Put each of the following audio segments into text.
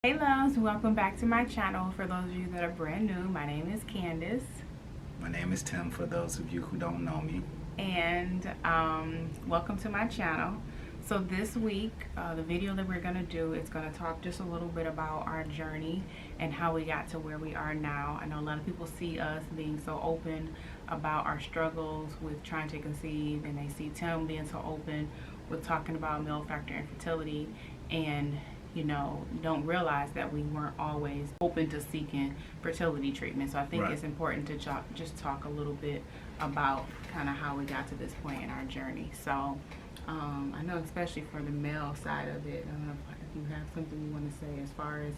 Hey loves, welcome back to my channel. For those of you that are brand new, my name is Candace. My name is Tim, for those of you who don't know me. And welcome to my channel. So this week, the video that we're going to do is going to talk just a little bit about our journey and how we got to where we are now. I know a lot of people see us being so open about our struggles with trying to conceive, and they see Tim being so open with talking about male factor infertility, and you know, don't realize that we weren't always open to seeking fertility treatment. So I think it's important to just talk a little bit about kind of how we got to this point in our journey. So I know, especially for the male side of it, I don't know if you have something you want to say as far as,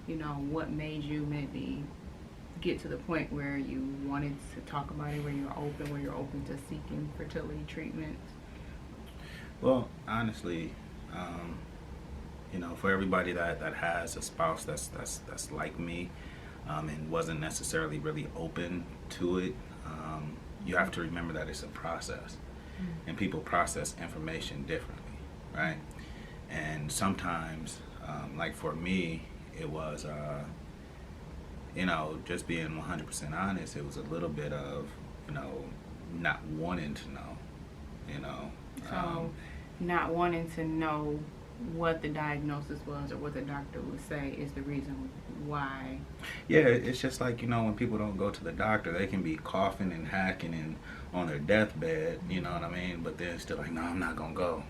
you know, what made you maybe get to the point where you wanted to talk about it, where you're open to seeking fertility treatment. Well, honestly, you know, for everybody that has a spouse that's like me, and wasn't necessarily really open to it, you have to remember that it's a process, and people process information differently, right? And sometimes, like for me, it was, you know, just being 100% honest, it was a little bit of, you know, not wanting to know, you know. So, not wanting to know what the diagnosis was or what the doctor would say is the reason why. Yeah, it's just like, you know, when people don't go to the doctor, they can be coughing and hacking and on their deathbed, you know what I mean? But they're still like, no, I'm not gonna go.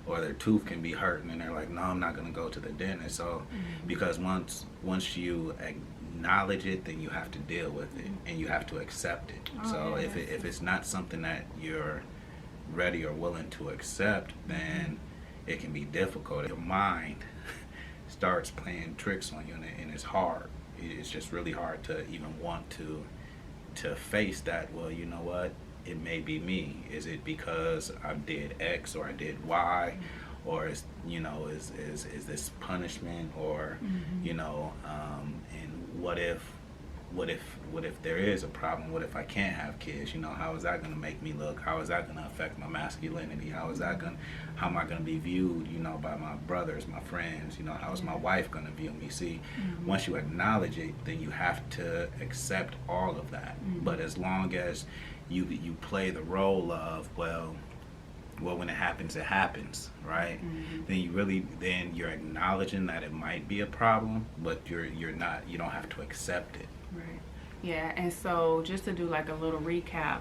Or their tooth can be hurting and they're like, no, I'm not gonna go to the dentist. So because once you acknowledge it, then you have to deal with it and you have to accept it. So if it's not something that you're ready or willing to accept, then it can be difficult. Your mind starts playing tricks on you, and it's hard. It's just really hard to even want to face that. Well, you know what? It may be me. Is it because I did X or I did Y, or is, you know, is this punishment, or you know, and what if there is a problem? What if I can't have kids? You know, how is that going to make me look? How is that going to affect my masculinity? How am I going to be viewed, you know, by my brothers, my friends? You know, how is my wife going to view me? See, once you acknowledge it, then you have to accept all of that. But as long as you play the role of, well, when it happens, right? Then you're acknowledging that it might be a problem, but you don't have to accept it. Right. Yeah, and so just to do like a little recap,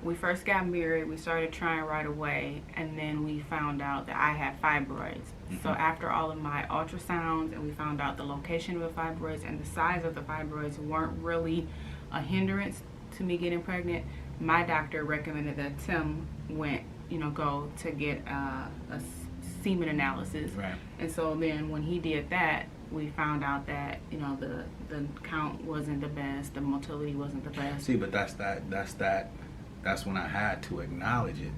we first got married, we started trying right away, and then we found out that I had fibroids. So after all of my ultrasounds, and we found out the location of the fibroids and the size of the fibroids weren't really a hindrance to me getting pregnant, my doctor recommended that Tim go to get a semen analysis. Right. And so then when he did that, we found out that, you know, the count wasn't the best, the motility wasn't the best. See, but that's when I had to acknowledge it.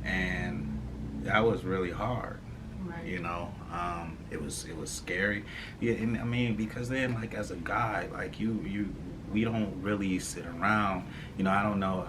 And that was really hard. Right. You know, it was scary. Yeah, and I mean, because then, like, as a guy, like we don't really sit around, you know. I don't know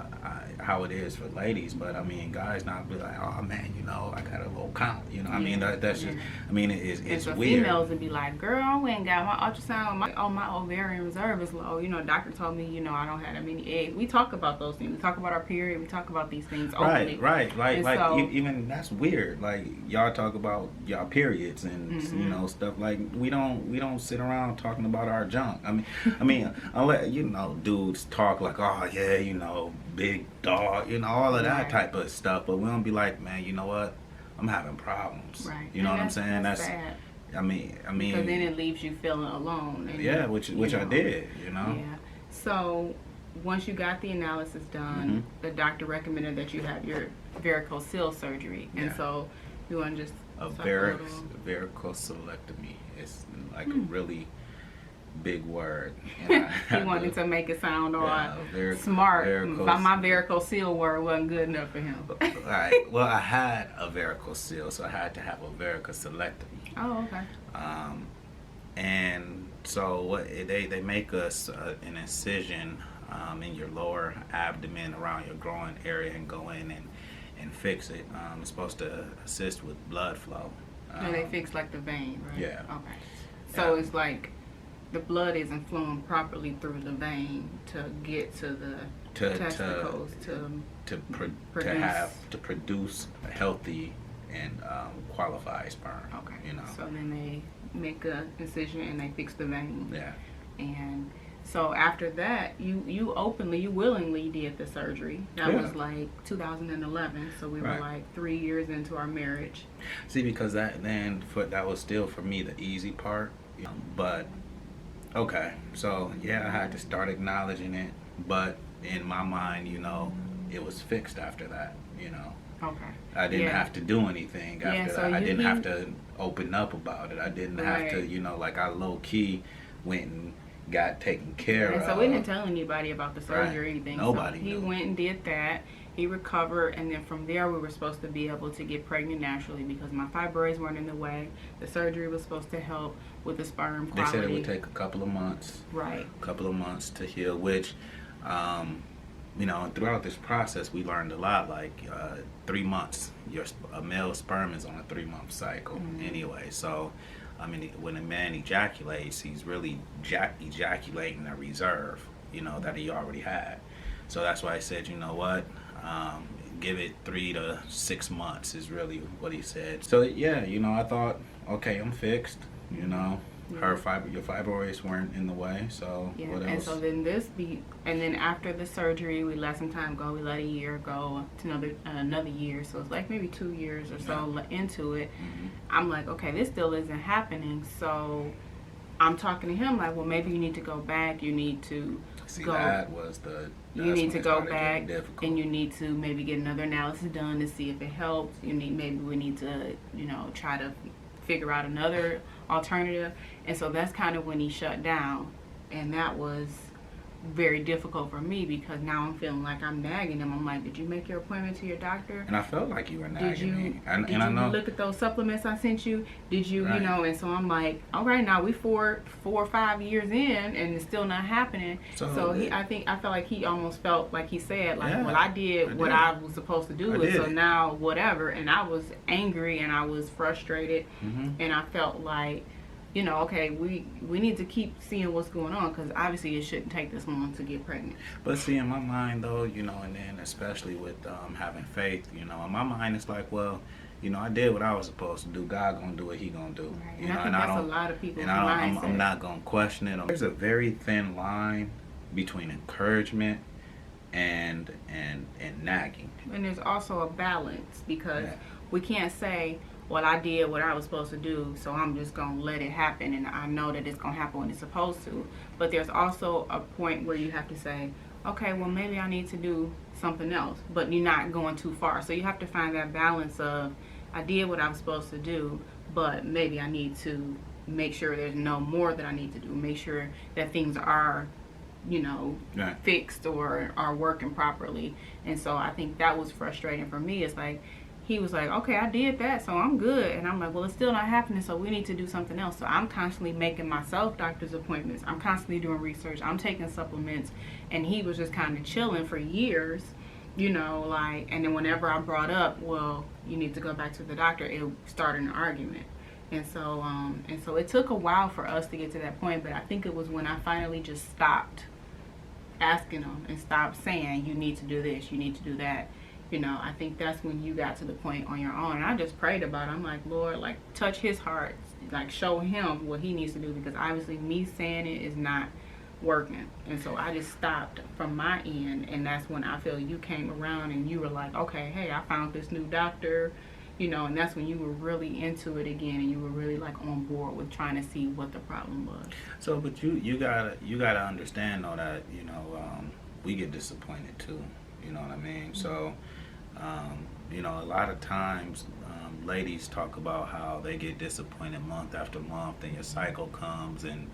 how it is for ladies, but I mean, guys not be like, oh man, you know, I got a low count, you know. I mean, that's just, I mean, it's so weird. Females would be like, girl, we ain't got my ultrasound, my ovarian reserve is low, you know. Doctor told me, you know, I don't have that many eggs. We talk about those things. We talk about our period. We talk about these things openly. Right. Like so, even that's weird. Like, y'all talk about y'all periods and you know, stuff. Like, we don't sit around talking about our junk. I mean, unless, you know, dudes talk like, oh yeah, you know, big dog, you know, all of that type of stuff, but we don't be like, man, you know what, I'm having problems. Right. You know what I'm saying? That's sad. I mean, because then it leaves you feeling alone. And yeah, which I did, you know. Yeah. So once you got the analysis done, the doctor recommended that you have your varicocele surgery, and so you want to just varicocelectomy. It's like a really big word. You he wanted to make it sound all smart. My varicocele word wasn't good enough for him. Right. Well, I had a varicocele, so I had to have a varicocelectomy. Oh, okay. And so what they make us an incision in your lower abdomen around your groin area, and go in and fix it. It's supposed to assist with blood flow. And they fix like the vein, right? Yeah. Okay. So Yeah. it's like the blood isn't flowing properly through the vein to get to the To testicles to produce a healthy and qualified sperm. Okay. You know. So then they make a incision and they fix the vein. Yeah. And so after that, you willingly did the surgery. That was like 2011. So we were like 3 years into our marriage. See, because that was still for me the easy part. But okay, so yeah, I had to start acknowledging it. But in my mind, it was fixed after that. Okay. I didn't have to do anything after that. I didn't have to open up about it. I didn't have to, like I low key went and got taken care of. So we didn't tell anybody about the surgery or anything. Nobody So he knew. went and did that. He recovered, and then from there we were supposed to be able to get pregnant naturally because my fibroids weren't in the way. The surgery was supposed to help with the sperm quality. They said it would take a couple of months. Right. A couple of months to heal, which, throughout this process we learned a lot. Like 3 months, a male sperm is on a 3-month cycle anyway. So, I mean, when a man ejaculates, he's really ejaculating a reserve, that he already had. So that's why I said, you know what, give it 3 to 6 months is really what he said. So yeah, I thought, okay, I'm fixed. Your fibroids weren't in the way. So what else? And so then and then after the surgery, we let some time go. We let a year go to another year. So it's like maybe 2 years or so into it. I'm like, okay, this still isn't happening. So I'm talking to him like, well, maybe you need to go back. You need to go. You need to go back and you need to maybe get another analysis done to see if it helps. Maybe we need to, try to figure out another alternative. And so that's kind of when he shut down, and that was very difficult for me because now I'm feeling like I'm nagging him. I'm like, did you make your appointment to your doctor? And I felt like you were nagging me. Did you look at those supplements I sent you? Did you, and so I'm like, all right, now we 4 or 5 years in and it's still not happening. So I felt like he almost felt like he said, like, well, I did what I was supposed to do, and so now whatever. And I was angry and I was frustrated, and I felt like, okay, we need to keep seeing what's going on because obviously it shouldn't take this long to get pregnant. But see, in my mind though, and then especially with having faith, in my mind it's like, well, I did what I was supposed to do. God gonna do what He gonna do. Right. And I think that's a lot of people's mindset. I'm not gonna question it. There's a very thin line between encouragement and nagging. And there's also a balance because we can't say, well, I did what I was supposed to do, so I'm just going to let it happen, and I know that it's going to happen when it's supposed to. But there's also a point where you have to say, okay, well, maybe I need to do something else, but you're not going too far. So you have to find that balance of, I did what I was supposed to do, but maybe I need to make sure there's no more that I need to do. Make sure that things are, fixed or are working properly. And so I think that was frustrating for me. It's like, he was like, okay, I did that, so I'm good. And I'm like, well, it's still not happening, so we need to do something else. So I'm constantly making myself doctor's appointments. I'm constantly doing research. I'm taking supplements. And he was just kind of chilling for years, and then whenever I brought up, well, you need to go back to the doctor, it started an argument. And so it took a while for us to get to that point, but I think it was when I finally just stopped asking him and stopped saying, you need to do this, you need to do that. I think that's when you got to the point on your own. And I just prayed about it. I'm like, Lord, like, touch his heart. Like, show him what he needs to do. Because obviously me saying it is not working. And so I just stopped from my end. And that's when I feel you came around and you were like, okay, hey, I found this new doctor. And that's when you were really into it again. And you were really, like, on board with trying to see what the problem was. So, but you gotta understand, though, that, we get disappointed, too. You know what I mean? So... a lot of times ladies talk about how they get disappointed month after month and your cycle comes and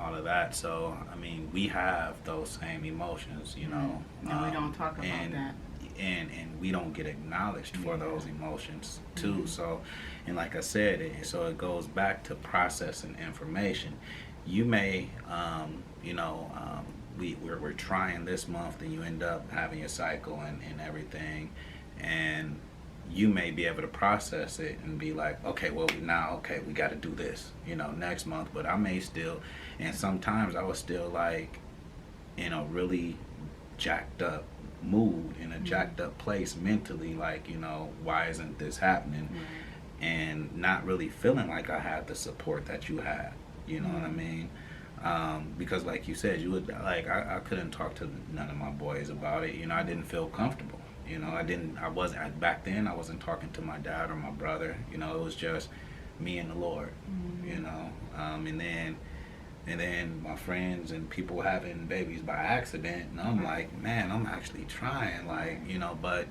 all of that. So, I mean, we have those same emotions, And we don't talk about that. And we don't get acknowledged for those emotions, too. So, and like I said, it goes back to processing information. You may, we're trying this month and you end up having your cycle and everything, and you may be able to process it and be like, okay, well, okay, we got to do this, next month. But I may still, and sometimes I was still like in a really jacked up mood, in a jacked up place mentally, like, why isn't this happening? And not really feeling like I had the support that you had, you know what I mean? Because like you said, you would, like, I couldn't talk to none of my boys about it. I didn't feel comfortable. Back then I wasn't talking to my dad or my brother. It was just me and the Lord, and then my friends and people having babies by accident, and I'm like, man, I'm actually trying, like, but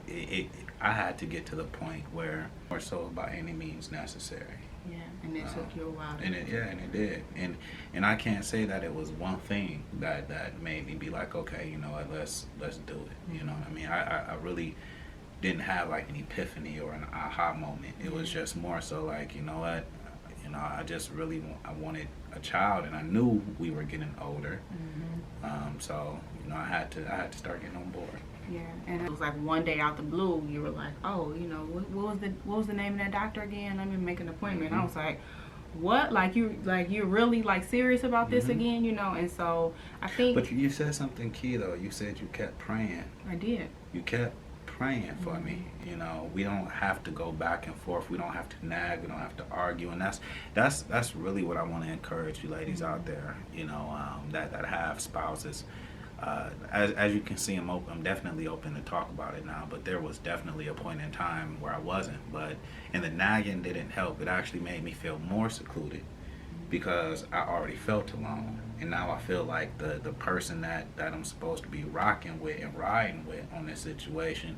I had to get to the point where more so by any means necessary. Yeah, and it took you a while. And it did. And I can't say that it was one thing that made me be like, okay, you know what, let's do it. You know what I mean? I really didn't have like an epiphany or an aha moment. It was just more so like, you know what, I just really I wanted a child, and I knew we were getting older. So I had to start getting on board. Yeah, and it was like one day out the blue, you were like, oh, what was the name of that doctor again? Let me make an appointment. I was like, what? Like you're really like serious about this again, And so I think. But you said something key though. You said you kept praying. I did. You kept praying for me. We don't have to go back and forth. We don't have to nag. We don't have to argue. And that's really what I want to encourage you ladies out there. That have spouses. As you can see, I'm definitely open to talk about it now, but there was definitely a point in time where I wasn't. And the nagging didn't help. It actually made me feel more secluded because I already felt alone. And now I feel like the person that I'm supposed to be rocking with and riding with on this situation,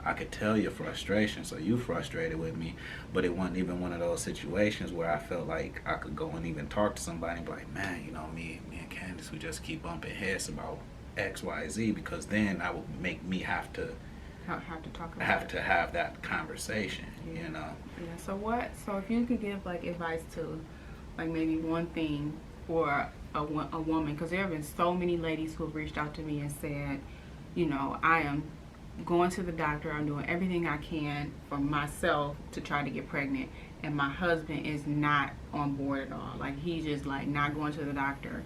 I could tell your frustration, so you frustrated with me, but it wasn't even one of those situations where I felt like I could go and even talk to somebody and be like, man, me and Candace, we just keep bumping heads about X, Y, Z, because then that would make me have to talk about have that conversation, Yeah, so if you could give like advice to like maybe one thing for a woman, because there have been so many ladies who have reached out to me and said, I am going to the doctor, I'm doing everything I can for myself to try to get pregnant, and my husband is not on board at all. Like he's just like not going to the doctor.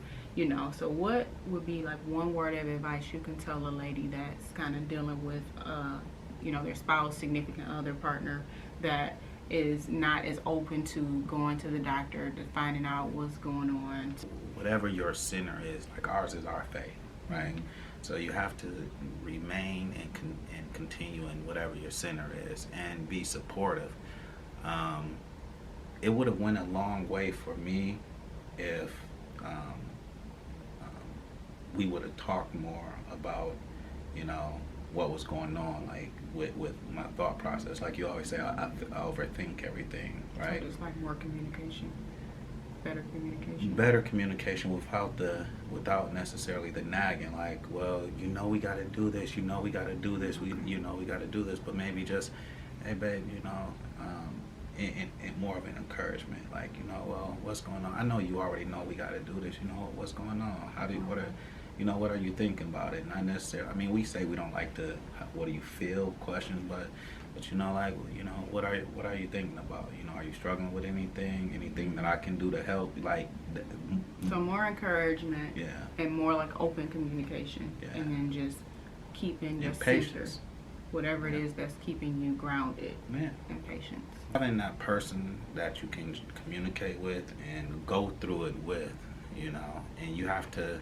So what would be like one word of advice you can tell a lady that's kind of dealing with, their spouse, significant other, partner that is not as open to going to the doctor, to finding out what's going on? Whatever your center is, like ours is our faith, right? So you have to remain and continue in whatever your center is and be supportive. It would have went a long way for me if we would have talked more about, what was going on, like with my thought process. Like you always say, I overthink everything, right? So just like more communication, better communication. Better communication without necessarily the nagging. Like, well, we got to do this. We got to do this. We got to do this. But maybe just, hey, babe, and more of an encouragement. Like, well, what's going on? I know you already know we got to do this. What's going on? What are you thinking about it? Not necessarily. I mean, we say we don't like the what do you feel questions, but what are you thinking about? Are you struggling with anything that I can do to help? Like, so more encouragement, and more like open communication, and then just keeping your patience, whatever it is that's keeping you grounded, and patience. Having that person that you can communicate with and go through it with, and you have to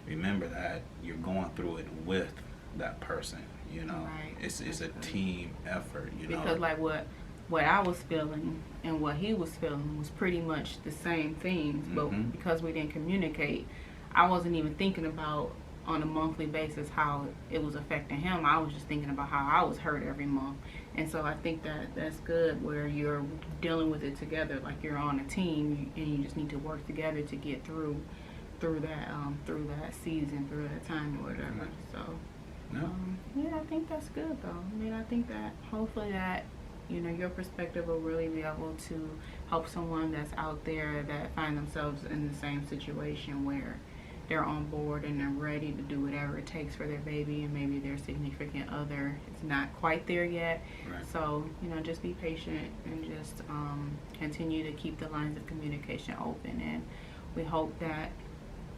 remember that you're going through it with that person, Right. It's a team effort, Because like what I was feeling and what he was feeling was pretty much the same things, but because we didn't communicate, I wasn't even thinking about on a monthly basis how it was affecting him. I was just thinking about how I was hurt every month. And so I think that's good where you're dealing with it together, like you're on a team, and you just need to work together to get through that season, through that time or whatever. So I think that's good though. I mean, I think that hopefully that your perspective will really be able to help someone that's out there that find themselves in the same situation where they're on board and they're ready to do whatever it takes for their baby, and maybe their significant other is not quite there yet. Right. So, you know, just be patient and just continue to keep the lines of communication open, and we hope that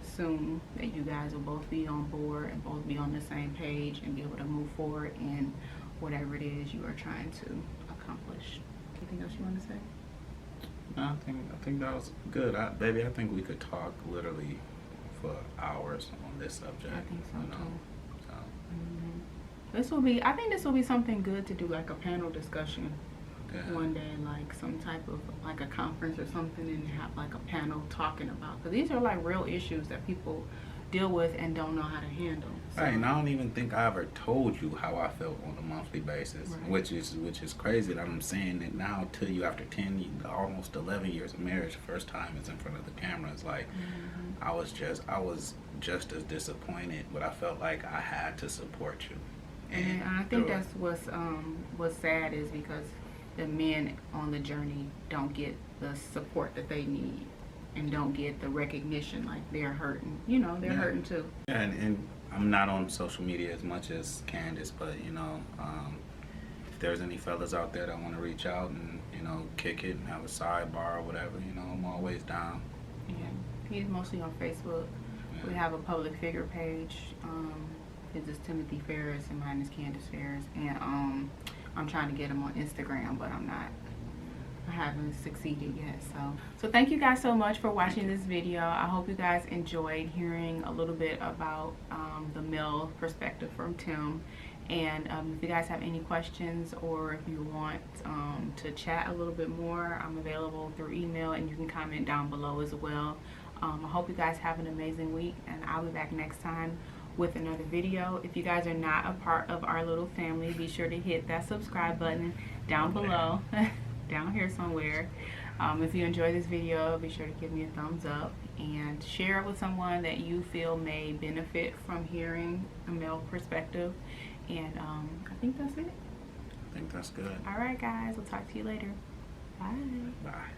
soon that you guys will both be on board and both be on the same page and be able to move forward in whatever it is you are trying to accomplish. Anything else you want to say? No, I think that was good. Baby, I think we could talk literally for hours on this subject. I think so, you know? too. So. I think this will be something good to do, like a panel discussion one day, like some type of, like a conference or something, and have like a panel talking about, because these are like real issues that people deal with and don't know how to handle. So. Right, and I don't even think I ever told you how I felt on a monthly basis, Right. which is crazy that I'm saying it now to you after 10, almost 11 years of marriage. First time it's in front of the camera. It's like I was just as disappointed, but I felt like I had to support you. And I think that's what's sad, is because the men on the journey don't get the support that they need and don't get the recognition, like they're hurting. You know, they're hurting too. Yeah, and I'm not on social media as much as Candace, but you know, if there's any fellas out there that want to reach out and, you know, kick it and have a sidebar or whatever, you know, I'm always down. Yeah, he's mostly on Facebook. Yeah. We have a public figure page. His is Timothy Farris and mine is Candace Farris. And I'm trying to get him on Instagram, but I haven't succeeded yet. So thank you guys so much for watching this video. I hope you guys enjoyed hearing a little bit about the male perspective from Tim. And if you guys have any questions, or if you want to chat a little bit more, I'm available through email, and you can comment down below as well. I hope you guys have an amazing week, and I'll be back next time with another video. If you guys are not a part of our little family, be sure to hit that subscribe button down below, down here somewhere. If you enjoyed this video, be sure to give me a thumbs up and share it with someone that you feel may benefit from hearing a male perspective. And I think that's it. I think that's good. All right, guys, we'll talk to you later. Bye. Bye.